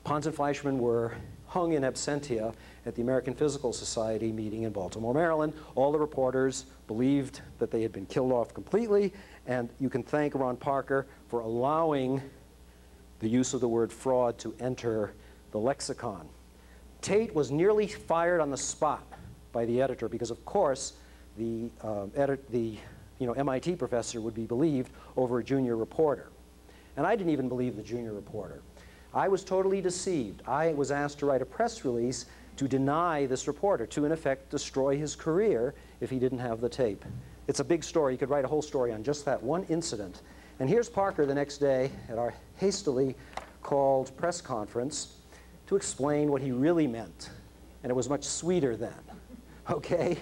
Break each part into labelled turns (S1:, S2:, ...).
S1: Pons and Fleischmann were hung in absentia at the American Physical Society meeting in Baltimore, Maryland. All the reporters believed that they had been killed off completely, and you can thank Ron Parker for allowing the use of the word fraud to enter the lexicon. Tate was nearly fired on the spot by the editor because, of course, the MIT professor would be believed over a junior reporter. And I didn't even believe the junior reporter. I was totally deceived. I was asked to write a press release to deny this reporter, to in effect destroy his career if he didn't have the tape. It's a big story. You could write a whole story on just that one incident. And here's Parker the next day at our hastily called press conference to explain what he really meant. And it was much sweeter then, okay?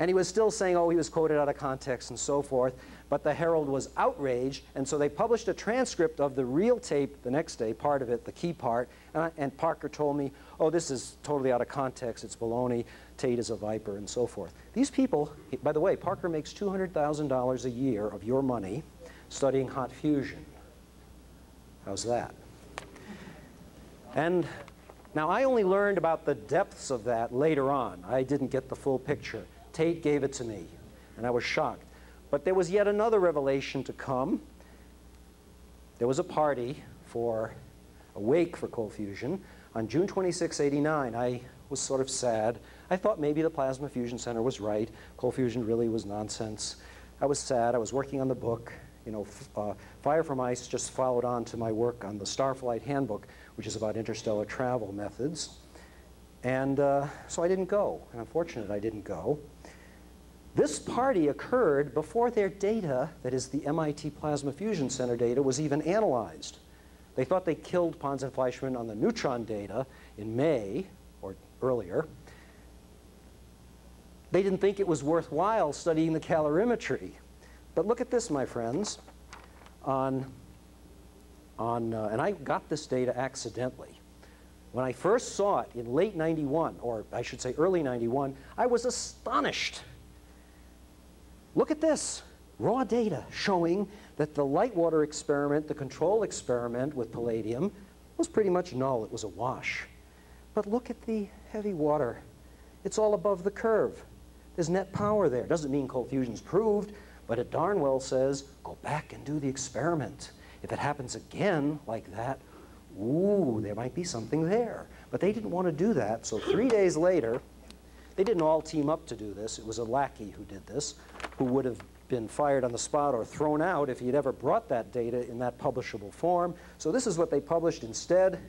S1: And he was still saying, oh, he was quoted out of context and so forth. But the Herald was outraged, and so they published a transcript of the real tape the next day, part of it, the key part, and Parker told me, oh, this is totally out of context, it's baloney, Tate is a viper, and so forth. These people, by the way, Parker makes $200,000 a year of your money studying hot fusion. How's that? And now I only learned about the depths of that later on. I didn't get the full picture. Tate gave it to me, and I was shocked. But there was yet another revelation to come. There was a party for a wake for cold fusion on June 26, '89. I was sort of sad. I thought maybe the Plasma Fusion Center was right. Cold fusion really was nonsense. I was sad. I was working on the book. You know, Fire from Ice just followed on to my work on the Starflight Handbook, which is about interstellar travel methods. And so I didn't go. And I'm fortunate I didn't go. This party occurred before their data, that is the MIT Plasma Fusion Center data, was even analyzed. They thought they killed Pons and Fleischmann on the neutron data in May, or earlier. They didn't think it was worthwhile studying the calorimetry. But look at this, my friends. And I got this data accidentally. When I first saw it in late '91, or I should say early '91, I was astonished. Look at this, raw data showing that the light water experiment, the control experiment with palladium, was pretty much null. It was a wash. But look at the heavy water. It's all above the curve. There's net power there. Doesn't mean cold fusion's proved, but it darn well says, go back and do the experiment. If it happens again like that, ooh, there might be something there. But they didn't want to do that, so 3 days later, they didn't all team up to do this. It was a lackey who did this, who would have been fired on the spot or thrown out if he had ever brought that data in that publishable form. So this is what they published instead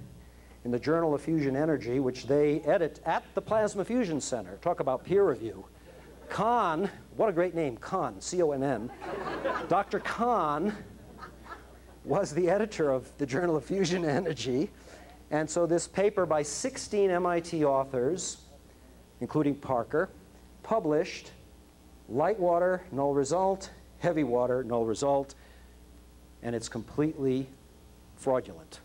S1: in the Journal of Fusion Energy, which they edit at the Plasma Fusion Center. Talk about peer review. Kahn, what a great name, Kahn, C-O-N-N. Dr. Kahn was the editor of the Journal of Fusion Energy. And so this paper by 16 MIT authors, including Parker, published light water, null result, heavy water, null result, and it's completely fraudulent.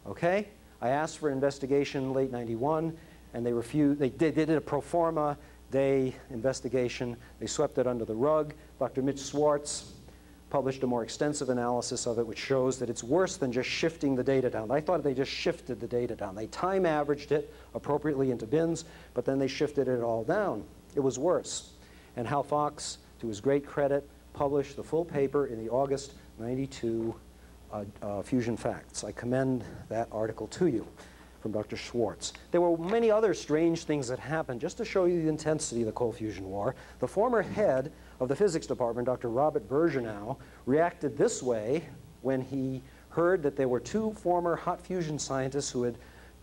S1: Okay? I asked for investigation late '91, and they refused. They did a pro forma day investigation. They swept it under the rug. Dr. Mitch Swartz published a more extensive analysis of it, which shows that it's worse than just shifting the data down. I thought they just shifted the data down. They time averaged it appropriately into bins, but then they shifted it all down. It was worse. And Hal Fox, to his great credit, published the full paper in the August '92 Fusion Facts. I commend that article to you from Dr. Schwartz. There were many other strange things that happened. Just to show you the intensity of the cold fusion war, the former head of the physics department, Dr. Robert Bergenau, reacted this way when he heard that there were two former hot fusion scientists who had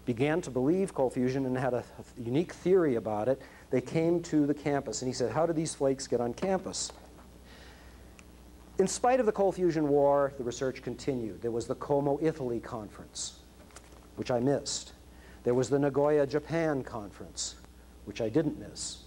S1: began to believe cold fusion and had a unique theory about it. They came to the campus, and he said, how did these flakes get on campus? In spite of the cold fusion war, the research continued. There was the Como, Italy conference, which I missed. There was the Nagoya, Japan conference, which I didn't miss.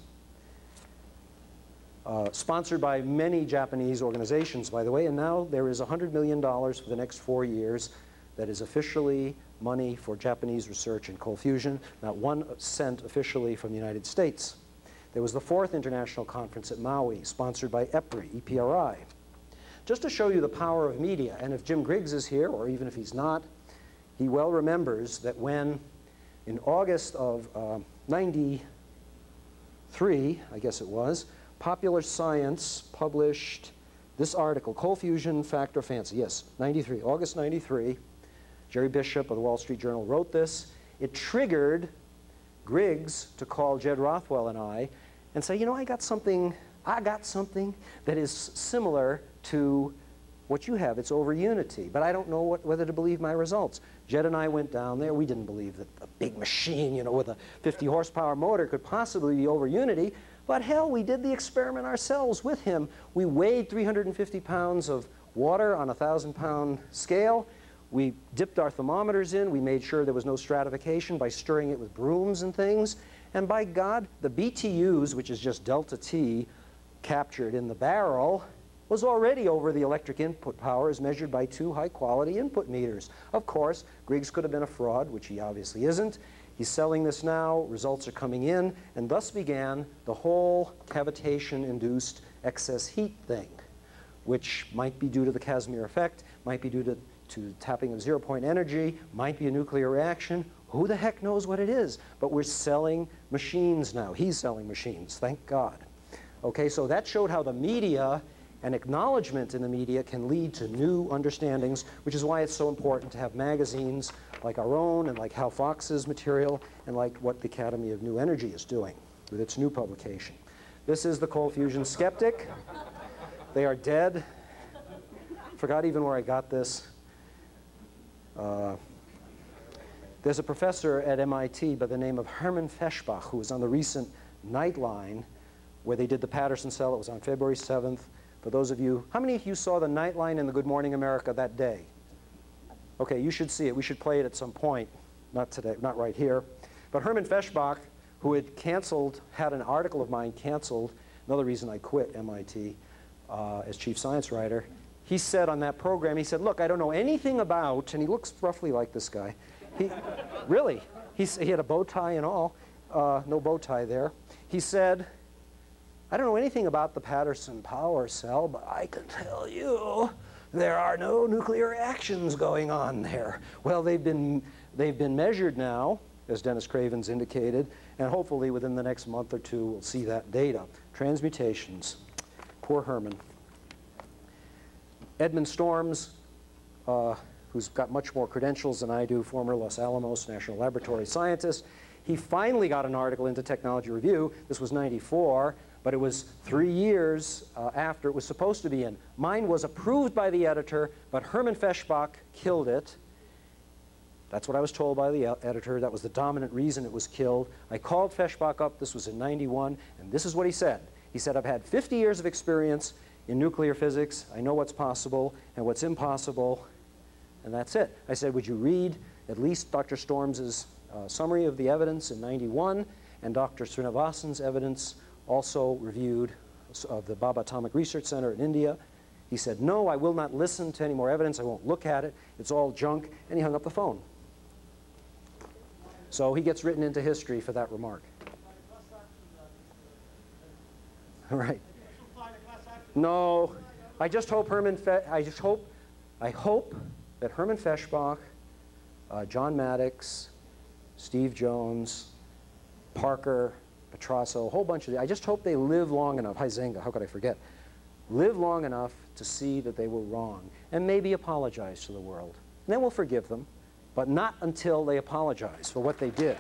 S1: Sponsored by many Japanese organizations, by the way, and now there is $100 million for the next 4 years that is officially money for Japanese research in cold fusion, not 1 cent officially from the United States. There was the 4th International Conference at Maui, sponsored by EPRI. Just to show you the power of media, and if Jim Griggs is here, or even if he's not, he well remembers that when, in August of 93, I guess it was, Popular Science published this article, Cold Fusion Factor Fancy. Yes, 93, August 93. Jerry Bishop of the Wall Street Journal wrote this. It triggered Griggs to call Jed Rothwell and I and say, you know, I got something that is similar to what you have. It's over unity, but I don't know whether to believe my results. Jed and I went down there. We didn't believe that a big machine, you know, with a 50 horsepower motor could possibly be over unity, but hell, we did the experiment ourselves with him. We weighed 350 pounds of water on a 1,000-pound scale. We dipped our thermometers in. We made sure there was no stratification by stirring it with brooms and things. And by God, the BTUs, which is just delta T captured in the barrel, was already over the electric input power as measured by 2 high-quality input meters. Of course, Griggs could have been a fraud, which he obviously isn't. He's selling this now. Results are coming in. And thus began the whole cavitation-induced excess heat thing, which might be due to the Casimir effect, might be due to tapping of zero-point energy, might be a nuclear reaction. Who the heck knows what it is? But we're selling machines now. He's selling machines, thank God. Okay, so that showed how the media and acknowledgement in the media can lead to new understandings, which is why it's so important to have magazines like our own and like Hal Fox's material and like what the Academy of New Energy is doing with its new publication. This is the cold fusion skeptic. They are dead. Forgot even where I got this. There's a professor at MIT by the name of Hermann Feshbach who was on the recent Nightline where they did the Patterson cell. It was on February 7th. For those of you, how many of you saw the Nightline in the Good Morning America that day? Okay, you should see it. We should play it at some point. Not today, not right here. But Hermann Feshbach, who had canceled, had an article of mine canceled, another reason I quit MIT as chief science writer, he said on that program, he said, look, I don't know anything about, and he looks roughly like this guy. Really, he had a bow tie and all, no bow tie there. He said, I don't know anything about the Patterson power cell, but I can tell you there are no nuclear reactions going on there. Well, they've been measured now, as Dennis Craven's indicated, and hopefully within the next month or two we'll see that data. Transmutations. Poor Herman. Edmund Storms, who's got much more credentials than I do, former Los Alamos National Laboratory scientist, he finally got an article into Technology Review. This was '94. But it was 3 years after it was supposed to be in. Mine was approved by the editor, but Hermann Feshbach killed it. That's what I was told by the editor. That was the dominant reason it was killed. I called Feshbach up. This was in '91, and this is what he said. He said, I've had 50 years of experience in nuclear physics. I know what's possible and what's impossible, and that's it. I said, would you read at least Dr. Storms's summary of the evidence in '91 and Dr. Srinivasan's evidence also reviewed of the Bhabha Atomic Research Center in India. He said, no, I will not listen to any more evidence. I won't look at it. It's all junk. And he hung up the phone. So he gets written into history for that remark. Right. No, I just hope I hope that Hermann Feshbach, John Maddox, Steve Jones, Parker, Petrasso, a whole bunch of I just hope they live long enough. Hi, Zenga, how could I forget? Live long enough to see that they were wrong and maybe apologize to the world. And then we'll forgive them, but not until they apologize for what they did.